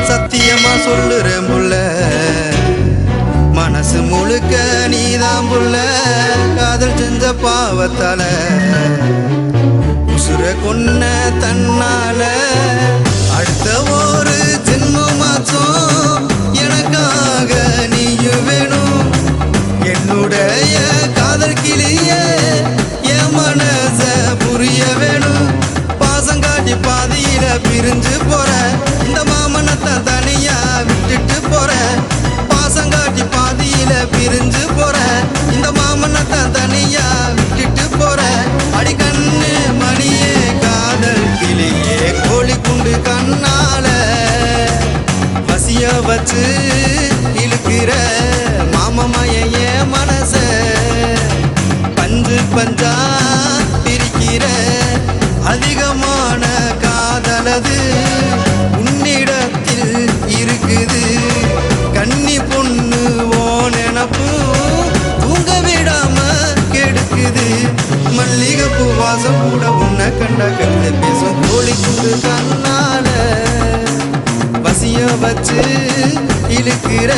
சத்தியமா சொல்லுறேன் புள்ள, மனசு முழுக்க நீதான் புள்ள. காதல் செஞ்ச பாவத்தால உசுர கொன்ன தன்னால அடுத்த ஒரு ஜென்மமாச்சும் எனக்காக நீயும் வேணும். என்னுடைய காதல் கிளிய என் மனச புரிய வேணும். பாசங்காட்டி பாதியில பிரிஞ்சு போற இந்த மாமனத்தான் தனியா விட்டுட்டு போற. பாசங்காட்டி பாதியில பிரிஞ்சு போற இந்த மாமனத்தான் தனியா விட்டுட்டு போற. அடிக்கண்ணு மணியே காதல் கிளியே கோழி குண்டு கண்ணால பசிய வச்சு இழுக்கிற மாமமய என் மனச பஞ்சு பஞ்சா பிரிக்கிற. அதிகமான காதலது உன்னிடத்தில் இருக்குது. கன்னி பொண்ணு ஓ நினப்பு தூங்க விடாம கெடுக்குது. மல்லிகைப்பூ வாசம் கூட உன்னை கண்ட கண்டு பேசும் கோழி குண்டு கண்ணால பசிய வச்சு இழுக்கிற.